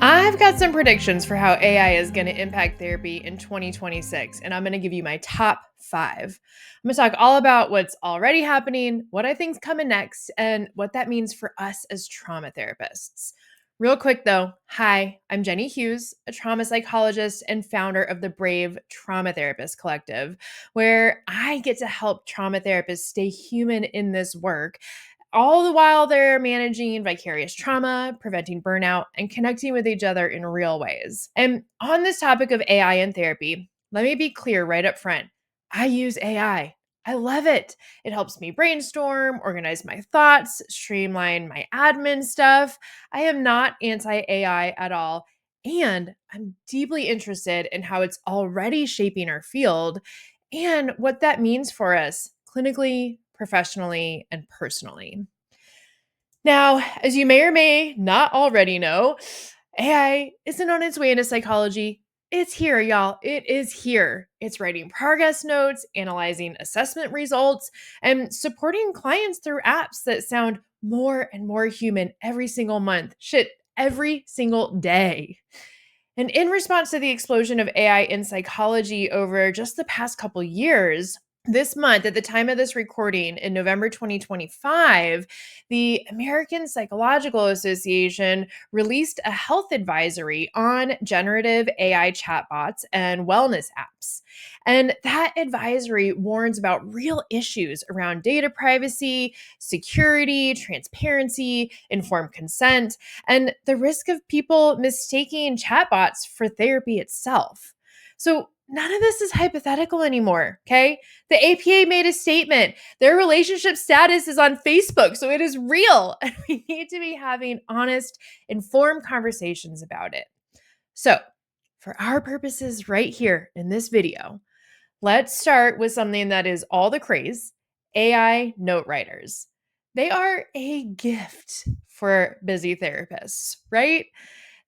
I've got some predictions for how AI is going to impact therapy in 2026, and I'm going to give you my top five. I'm going to talk all about what's already happening, what I think's coming next, and what that means for us as trauma therapists. Real quick though, hi, I'm Jenny Hughes, a trauma psychologist and founder of the Brave Trauma Therapist Collective, where I get to help trauma therapists stay human in this work all the while they're managing vicarious trauma, preventing burnout, and connecting with each other in real ways. And on this topic of AI and therapy, let me be clear right up front. I use AI. I love it. It helps me brainstorm, organize my thoughts, streamline my admin stuff. I am not anti AI at all. And I'm deeply interested in how it's already shaping our field and what that means for us clinically, professionally, and personally. Now, as you may or may not already know, AI isn't on its way into psychology. It's here, y'all. It is here. It's writing progress notes, analyzing assessment results, and supporting clients through apps that sound more and more human every single month. Shit, every single day. And in response to the explosion of AI in psychology over just the past couple years, this month, at the time of this recording in November 2025, the American Psychological Association released a health advisory on generative AI chatbots and wellness apps. And that advisory warns about real issues around data privacy, security, transparency, informed consent, and the risk of people mistaking chatbots for therapy itself. So, none of this is hypothetical anymore, okay? The APA made a statement. Their relationship status is on Facebook, so it is real. And we need to be having honest, informed conversations about it. So, for our purposes right here in this video, let's start with something that is all the craze: AI note writers. They are a gift for busy therapists, right?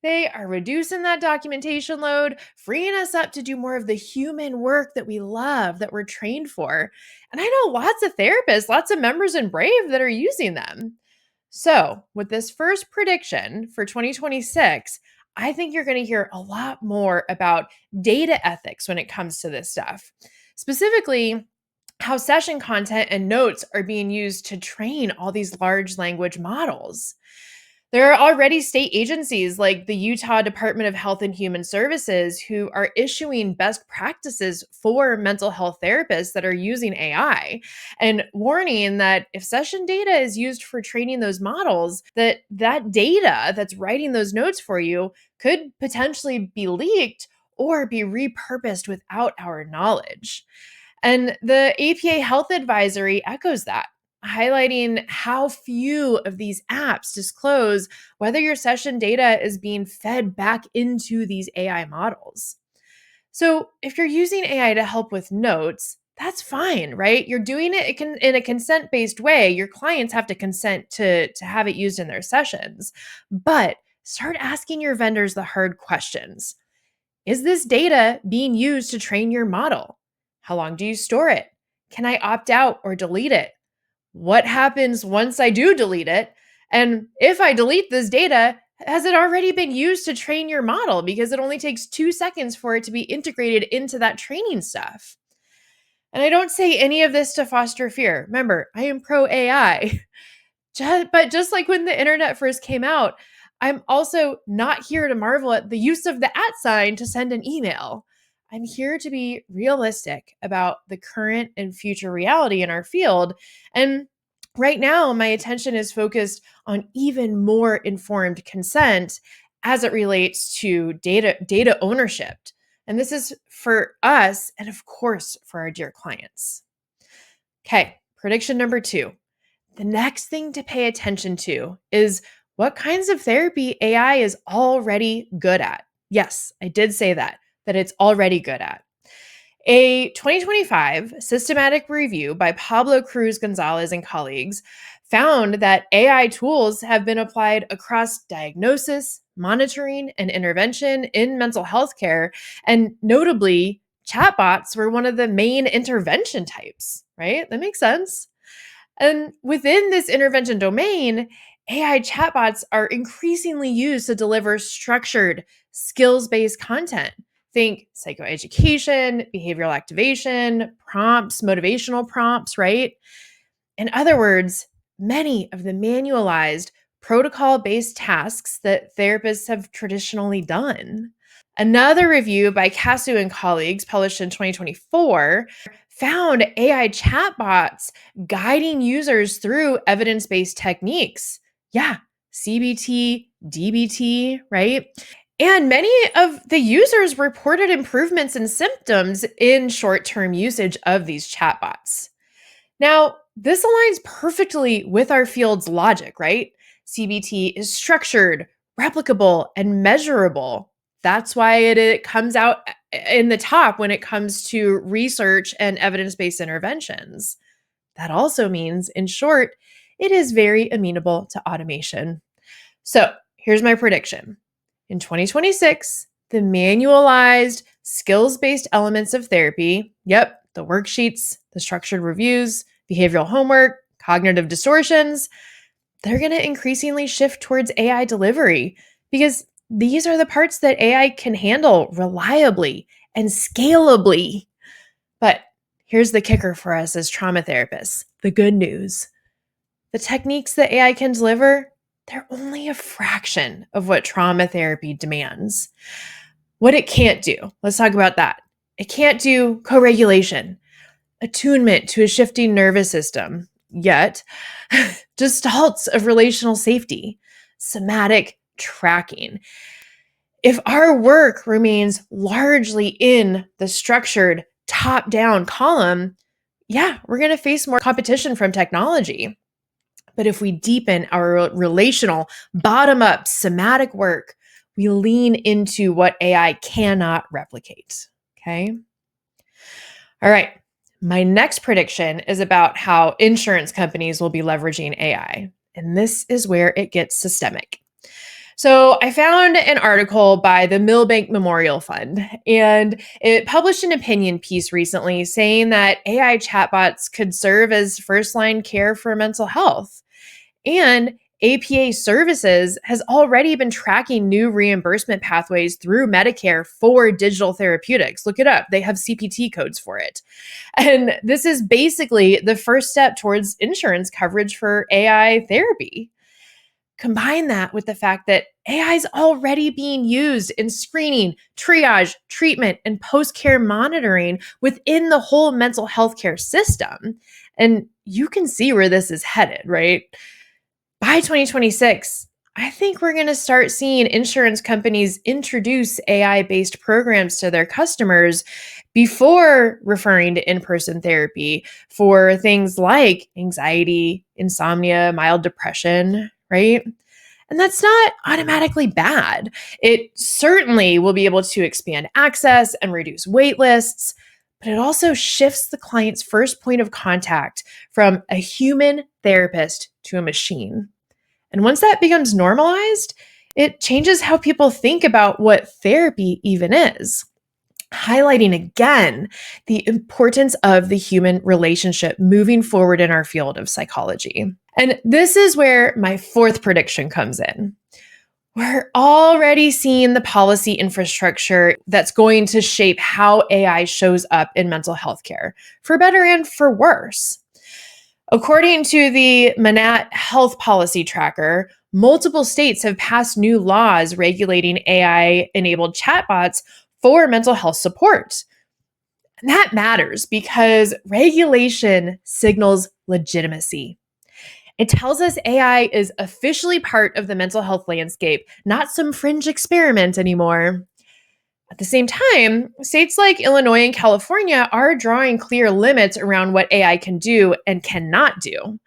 They are reducing that documentation load, freeing us up to do more of the human work that we love, that we're trained for. And I know lots of therapists, lots of members in Brave that are using them. So, with this first prediction for 2026, I think you're going to hear a lot more about data ethics when it comes to this stuff. Specifically, how session content and notes are being used to train all these large language models. There are already state agencies like the Utah Department of Health and Human Services who are issuing best practices for mental health therapists that are using AI and warning that if session data is used for training those models, that data that's writing those notes for you could potentially be leaked or be repurposed without our knowledge. And the APA Health Advisory echoes that, highlighting how few of these apps disclose whether your session data is being fed back into these AI models. So, if you're using AI to help with notes, that's fine, right? You're doing it in a consent-based way. Your clients have to consent to have it used in their sessions. But start asking your vendors the hard questions. Is this data being used to train your model? How long do you store it? Can I opt out or delete it? What happens once I do delete it? And if I delete this data, has it already been used to train your model? Because it only takes 2 seconds for it to be integrated into that training stuff. And I don't say any of this to foster fear. Remember, I am pro AI. But just like when the internet first came out, I'm also not here to marvel at the use of the at sign to send an email. I'm here to be realistic about the current and future reality in our field. And right now, my attention is focused on even more informed consent as it relates to data ownership. And this is for us and of course for our dear clients. Okay, prediction number 2. The next thing to pay attention to is what kinds of therapy AI is already good at. Yes, I did say that it's already good at. A 2025 systematic review by Pablo Cruz Gonzalez and colleagues found that AI tools have been applied across diagnosis, monitoring, and intervention in mental health care. And notably, chatbots were one of the main intervention types, right? That makes sense. And within this intervention domain, AI chatbots are increasingly used to deliver structured, skills-based content. Think psychoeducation, behavioral activation, prompts, motivational prompts, right? In other words, many of the manualized, protocol based tasks that therapists have traditionally done. Another review by Casu and colleagues, published in 2024, found AI chatbots guiding users through evidence based techniques. Yeah, CBT, DBT, right? And many of the users reported improvements in symptoms in short term usage of these chatbots. Now, this aligns perfectly with our field's logic, right? CBT is structured, replicable, and measurable. That's why it comes out in the top when it comes to research and evidence based interventions. That also means, in short, it is very amenable to automation. So here's my prediction. In 2026, the manualized, skills based elements of therapy, yep, the worksheets, the structured reviews, behavioral homework, cognitive distortions, they're going to increasingly shift towards AI delivery because these are the parts that AI can handle reliably and scalably. But here's the kicker for us as trauma therapists, the good news. The techniques that AI can deliver, they're only a fraction of what trauma therapy demands. What it can't do, let's talk about that. It can't do co regulation, attunement to a shifting nervous system, yet, gestalts of relational safety, somatic tracking. If our work remains largely in the structured top down column, yeah, we're going to face more competition from technology. But if we deepen our relational, bottom up, somatic work, we lean into what AI cannot replicate. Okay. All right. My next prediction is about how insurance companies will be leveraging AI. And this is where it gets systemic. So I found an article by the Millbank Memorial Fund, and it published an opinion piece recently saying that AI chatbots could serve as first line care for mental health. And APA Services has already been tracking new reimbursement pathways through Medicare for digital therapeutics. Look it up. They have CPT codes for it. And this is basically the first step towards insurance coverage for AI therapy. Combine that with the fact that AI is already being used in screening, triage, treatment, and post care monitoring within the whole mental health care system. And you can see where this is headed, right? By 2026, I think we're going to start seeing insurance companies introduce AI based programs to their customers before referring to in person therapy for things like anxiety, insomnia, mild depression, right? And that's not automatically bad. It certainly will be able to expand access and reduce wait lists, but it also shifts the client's first point of contact from a human therapist to a machine. And once that becomes normalized, it changes how people think about what therapy even is, highlighting again the importance of the human relationship moving forward in our field of psychology. And this is where my fourth prediction comes in. We're already seeing the policy infrastructure that's going to shape how AI shows up in mental health care, for better and for worse. According to the Manat Health Policy Tracker, multiple states have passed new laws regulating AI-enabled chatbots for mental health support. And that matters because regulation signals legitimacy. It tells us AI is officially part of the mental health landscape, not some fringe experiment anymore. At the same time, states like Illinois and California are drawing clear limits around what AI can do and cannot do.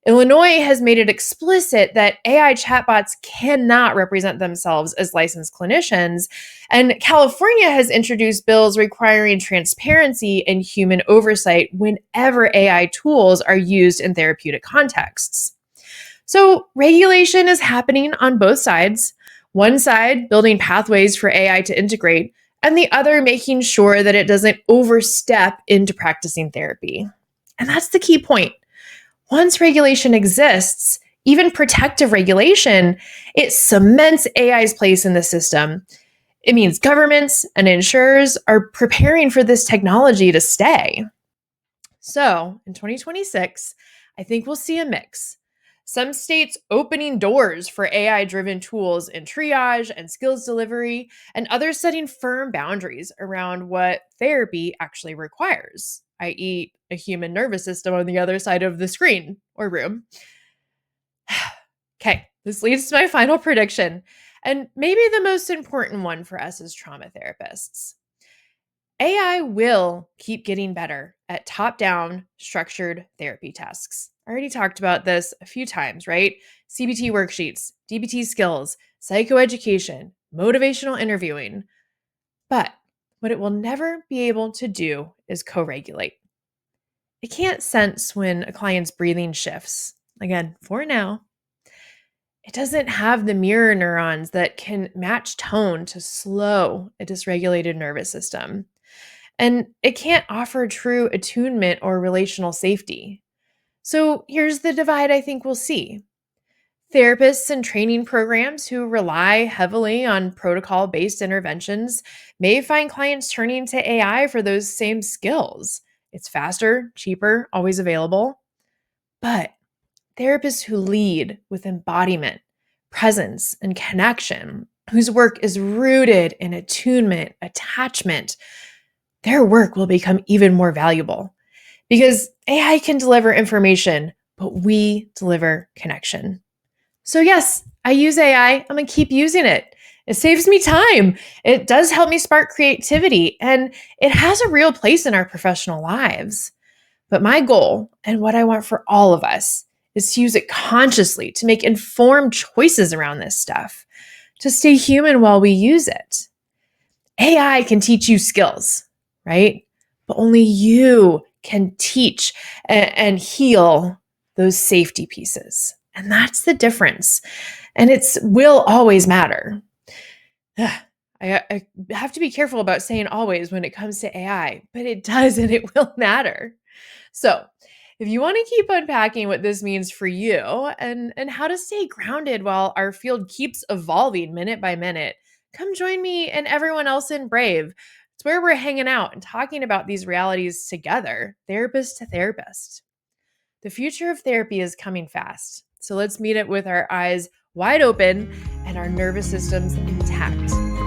Illinois has made it explicit that AI chatbots cannot represent themselves as licensed clinicians, and California has introduced bills requiring transparency and human oversight whenever AI tools are used in therapeutic contexts. So, regulation is happening on both sides. One side building pathways for AI to integrate, and the other making sure that it doesn't overstep into practicing therapy. And that's the key point. Once regulation exists, Even protective regulation, it cements AI's place in the system. It means governments and insurers are preparing for this technology to stay. So in 2026, I think we'll see a mix. Some states opening doors for AI driven tools in triage and skills delivery, and others setting firm boundaries around what therapy actually requires, i.e., a human nervous system on the other side of the screen or room. Okay, this leads to my final prediction, and maybe the most important one for us as trauma therapists. AI will keep getting better at top down structured therapy tasks. I already talked about this a few times, right? CBT worksheets, DBT skills, psychoeducation, motivational interviewing. But what it will never be able to do is co regulate. It can't sense when a client's breathing shifts. Again, for now, it doesn't have the mirror neurons that can match tone to slow a dysregulated nervous system. And it can't offer true attunement or relational safety. So here's the divide I think we'll see. Therapists and training programs who rely heavily on protocol based interventions may find clients turning to AI for those same skills. It's faster, cheaper, always available. But therapists who lead with embodiment, presence, and connection, whose work is rooted in attunement, attachment, their work will become even more valuable because AI can deliver information, but we deliver connection. So, yes, I use AI. I'm going to keep using it. It saves me time. It does help me spark creativity, and it has a real place in our professional lives. But my goal and what I want for all of us is to use it consciously to make informed choices around this stuff, to stay human while we use it. AI can teach you skills, right? But only you can teach and heal those safety pieces. And that's the difference. And it will always matter. I have to be careful about saying always when it comes to AI, but it does and it will matter. So, if you want to keep unpacking what this means for you and how to stay grounded while our field keeps evolving minute by minute, come join me and everyone else in Brave. It's where we're hanging out and talking about these realities together, therapist to therapist. The future of therapy is coming fast. So let's meet it with our eyes wide open and our nervous systems intact.